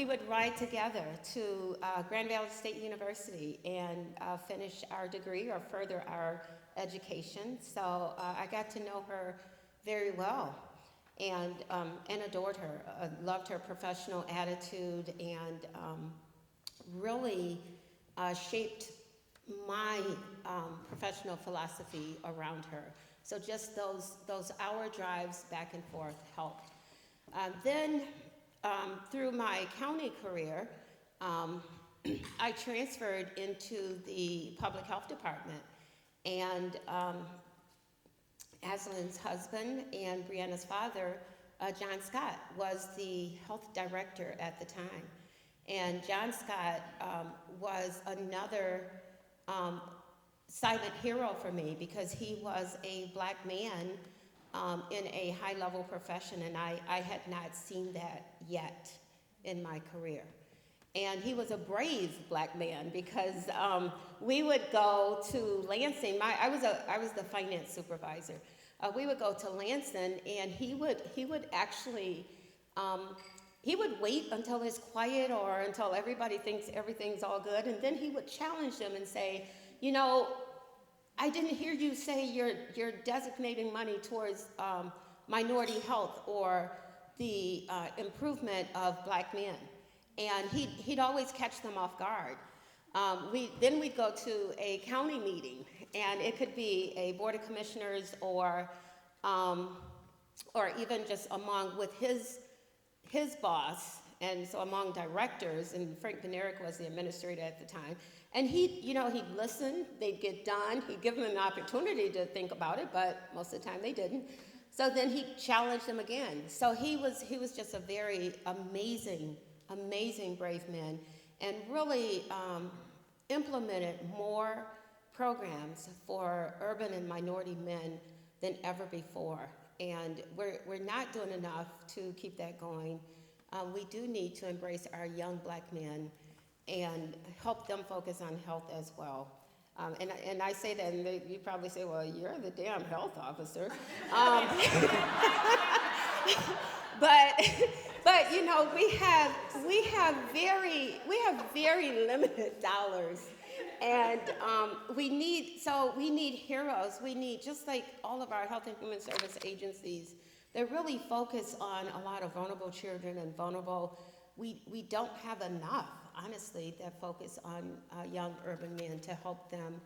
We would ride together to Grand Valley State University and finish our degree or further our education. So I got to know her very well and adored her, loved her professional attitude, and really shaped my professional philosophy around her. So just those hour drives back and forth helped. Then through my county career, I transferred into the public health department, and Aslan's husband and Brianna's father, John Scott, was the health director at the time. And John Scott was another silent hero for me because he was a black man in a high-level profession, and I had not seen that yet in my career. And he was a brave black man because we would go to Lansing. I was the finance supervisor. We would go to Lansing, and he would actually he would wait until it's quiet or until everybody thinks everything's all good, and then he would challenge them and say, you know, I didn't hear you say you're designating money towards minority health or the improvement of black men. And he'd always catch them off guard. Then we'd go to a county meeting, and it could be a board of commissioners or even just with his boss, and so among directors, and Frank Benerick was the administrator at the time. And he'd listen, they'd get done, he'd give them an opportunity to think about it, but most of the time they didn't. So then he'd challenge them again. So he was just a very amazing brave man, and really implemented more programs for urban and minority men than ever before. And we're not doing enough to keep that going. We do need to embrace our young black men and help them focus on health as well. And I say that, and you probably say, well, you're the damn health officer. But you know, we have very limited dollars, and we need heroes. We need, just like all of our health and human service agencies, they really focus on a lot of vulnerable children and vulnerable. We don't have enough, honestly, that focus on young urban men to help them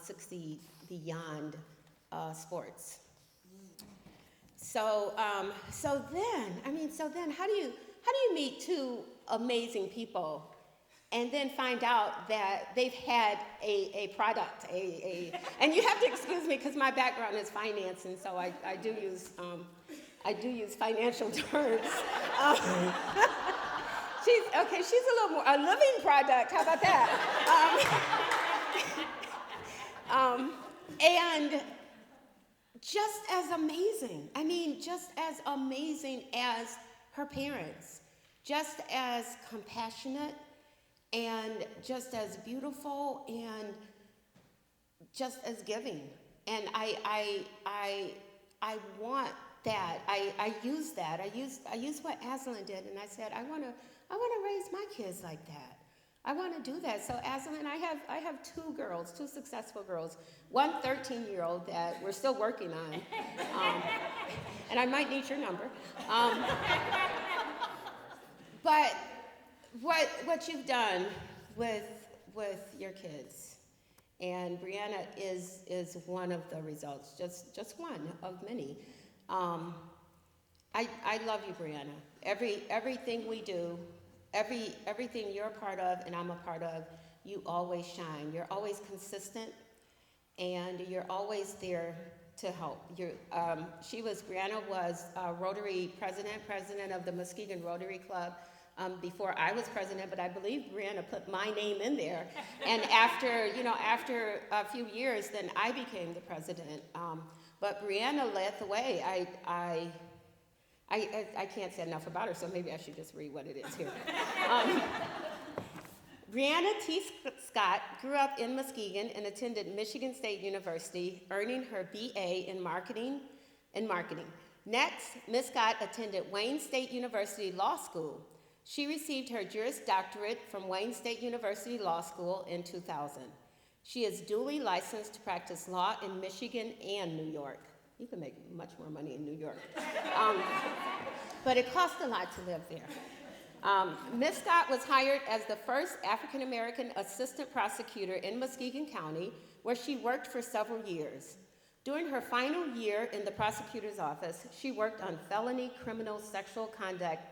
succeed beyond sports. So then how do you meet two amazing people and then find out that they've had a product, and you have to excuse me because my background is finance, and so I do use financial terms. She's a little more a living product. How about that? And just as amazing. Just as amazing as her parents, just as compassionate, and just as beautiful, and just as giving. And I want that. I use that. I use what Aslan did, and I said, I want to raise my kids like that. I want to do that. So Aslan, I have two successful girls, one 13-year-old that we're still working on, and I might need your number. But what you've done with your kids, and Brianna is one of the results, just one of many. I love you, Brianna. Everything we do, everything you're a part of and I'm a part of, you always shine. You're always consistent, and you're always there to help. Brianna was Rotary president of the Muskegon Rotary Club before I was president, but I believe Brianna put my name in there. And after a few years, then I became the president. But Brianna led the way. I can't say enough about her, so maybe I should just read what it is here. Brianna T. Scott grew up in Muskegon and attended Michigan State University, earning her BA in marketing. Next, Ms. Scott attended Wayne State University Law School. She received her Juris Doctorate from Wayne State University Law School in 2000. She is duly licensed to practice law in Michigan and New York. You can make much more money in New York. But it costs a lot to live there. Ms. Scott was hired as the first African-American assistant prosecutor in Muskegon County, where she worked for several years. During her final year in the prosecutor's office, she worked on felony criminal sexual conduct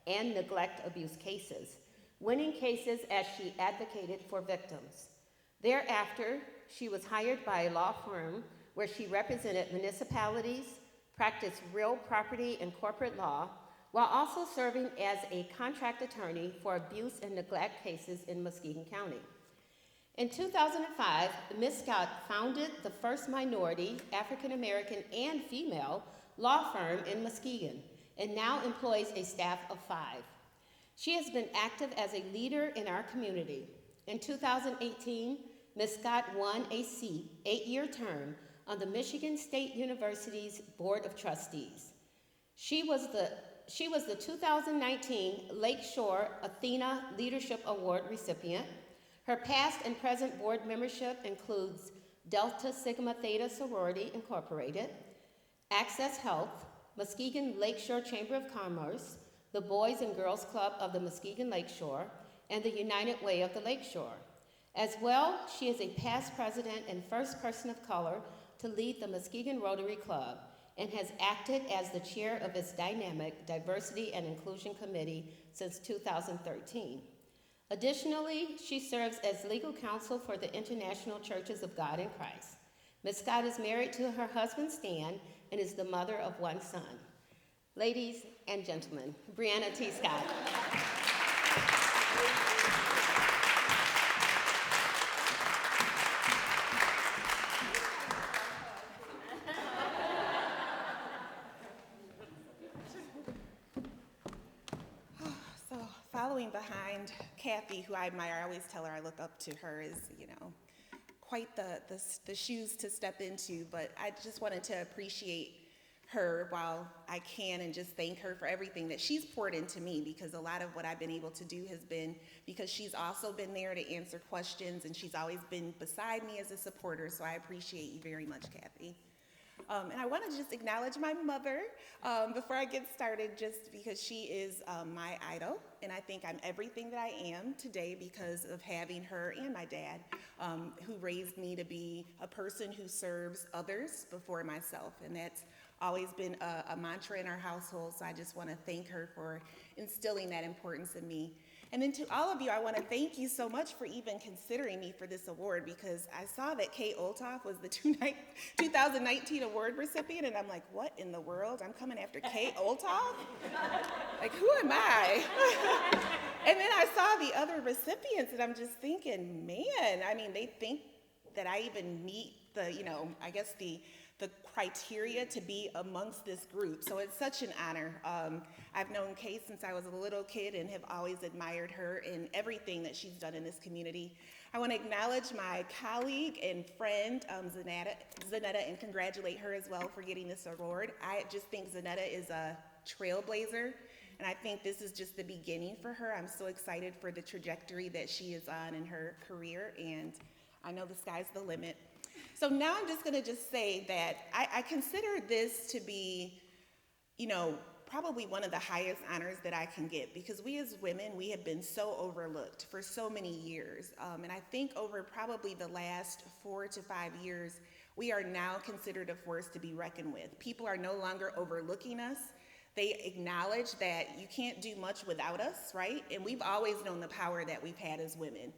and neglect abuse cases, winning cases as she advocated for victims. Thereafter, she was hired by a law firm where she represented municipalities, practiced real property and corporate law, while also serving as a contract attorney for abuse and neglect cases in Muskegon County. In 2005, Ms. Scott founded the first minority, African American and female, law firm in Muskegon, and now employs a staff of 5. She has been active as a leader in our community. In 2018, Ms. Scott won a seat, 8-year term, on the Michigan State University's Board of Trustees. She was the 2019 Lakeshore Athena Leadership Award recipient. Her past and present board membership includes Delta Sigma Theta Sorority Incorporated, Access Health, Muskegon Lakeshore Chamber of Commerce, the Boys and Girls Club of the Muskegon Lakeshore, and the United Way of the Lakeshore. As well, she is a past president and first person of color to lead the Muskegon Rotary Club and has acted as the chair of its dynamic Diversity and Inclusion Committee since 2013. Additionally, she serves as legal counsel for the International Churches of God in Christ. Ms. Scott is married to her husband, Stan, and is the mother of 1 son. Ladies and gentlemen, Brianna T. Scott. Following behind Kathy, who I admire, I always tell her I look up to her, is, quite the shoes to step into, but I just wanted to appreciate her while I can and just thank her for everything that she's poured into me, because a lot of what I've been able to do has been because she's also been there to answer questions, and she's always been beside me as a supporter, so I appreciate you very much, Kathy. And I want to just acknowledge my mother before I get started, just because she is my idol, and I think I'm everything that I am today because of having her and my dad, who raised me to be a person who serves others before myself, and that's always been a mantra in our household, so I just want to thank her for instilling that importance in me. And then to all of you, I want to thank you so much for even considering me for this award, because I saw that Kay Olthoff was the 2019 award recipient, and I'm like, what in the world? I'm coming after Kay Olthoff? Like, who am I? And then I saw the other recipients, and I'm just thinking, man, I mean, they think that I even meet the, I guess the criteria to be amongst this group. So it's such an honor. I've known Kay since I was a little kid and have always admired her in everything that she's done in this community. I want to acknowledge my colleague and friend, Zanetta, and congratulate her as well for getting this award. I just think Zanetta is a trailblazer, and I think this is just the beginning for her. I'm so excited for the trajectory that she is on in her career, and I know the sky's the limit. So now I'm just going to say that I consider this to be, probably one of the highest honors that I can get, because we as women, we have been so overlooked for so many years. And I think over probably the last 4 to 5 years, we are now considered a force to be reckoned with. People are no longer overlooking us. They acknowledge that you can't do much without us, right? And we've always known the power that we've had as women.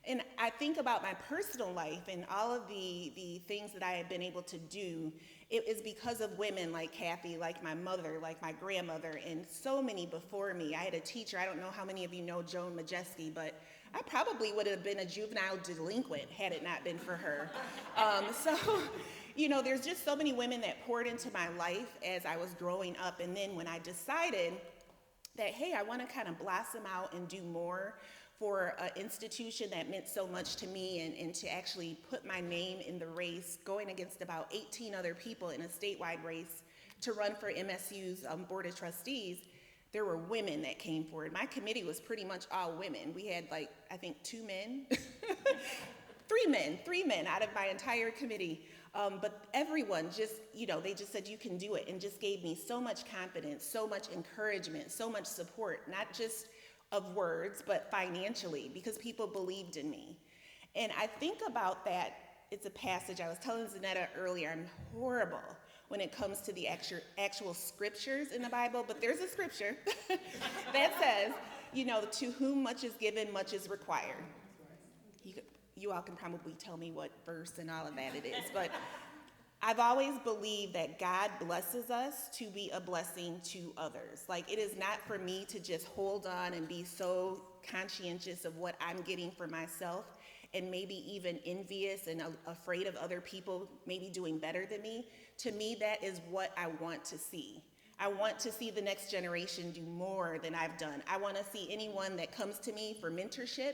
And I think about my personal life and all of the things that I have been able to do. It is because of women like Kathy, like my mother, like my grandmother, and so many before me. I had a teacher, I don't know how many of you know Joan Majeski, but I probably would have been a juvenile delinquent had it not been for her. There's just so many women that poured into my life as I was growing up. And then when I decided that, hey, I want to kind of blossom out and do more for an institution that meant so much to me, and to actually put my name in the race, going against about 18 other people in a statewide race to run for MSU's Board of Trustees, there were women that came forward. My committee was pretty much all women. We had like, I think 2 men, 3 men out of my entire committee. But everyone just, they just said, you can do it, and just gave me so much confidence, so much encouragement, so much support, not just of words, but financially, because people believed in me. And I think about that. It's a passage, I was telling Zanetta earlier, I'm horrible when it comes to the actual scriptures in the Bible, but there's a scripture that says, to whom much is given, much is required. You all can probably tell me what verse and all of that it is, but I've always believed that God blesses us to be a blessing to others. Like, it is not for me to just hold on and be so conscientious of what I'm getting for myself, and maybe even envious and afraid of other people maybe doing better than me. To me, that is what I want to see. I want to see the next generation do more than I've done. I want to see anyone that comes to me for mentorship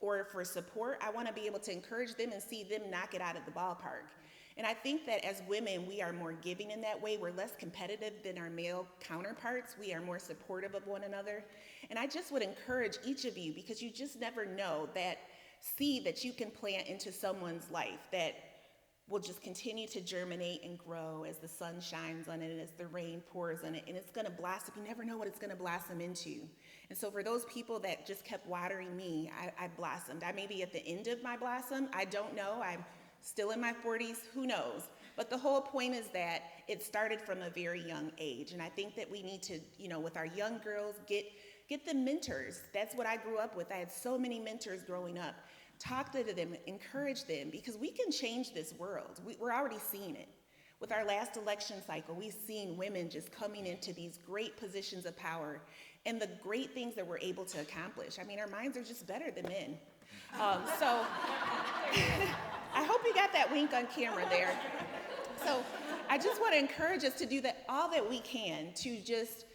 or for support, I want to be able to encourage them and see them knock it out of the ballpark. And I think that as women, we are more giving in that way. We're less competitive than our male counterparts. We are more supportive of one another. And I just would encourage each of you, because you just never know, that seed that you can plant into someone's life that will just continue to germinate and grow as the sun shines on it and as the rain pours on it, and it's going to blossom. You never know what it's going to blossom into. And so for those people that just kept watering me, I blossomed. I may be at the end of my blossom. I don't know. I'm still in my 40s. Who knows? But the whole point is that it started from a very young age. And I think that we need to, with our young girls, get them mentors. That's what I grew up with. I had so many mentors growing up. Talk to them, encourage them, because we can change this world. We're already seeing it. With our last election cycle, we've seen women just coming into these great positions of power and the great things that we're able to accomplish. I mean, our minds are just better than men. So I hope you got that wink on camera there. So I just want to encourage us to do all that we can to just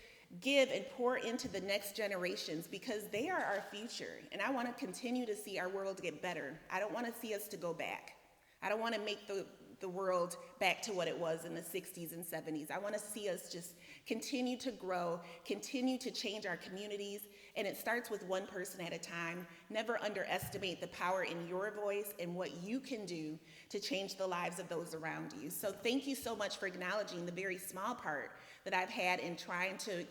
give and pour into the next generations, because they are our future. And I want to continue to see our world get better. I don't want to see us to go back. I don't want to make the world back to what it was in the 60s and 70s. I want to see us just continue to grow, continue to change our communities, and it starts with one person at a time. Never underestimate the power in your voice and what you can do to change the lives of those around you. So thank you so much for acknowledging the very small part that I've had in trying to,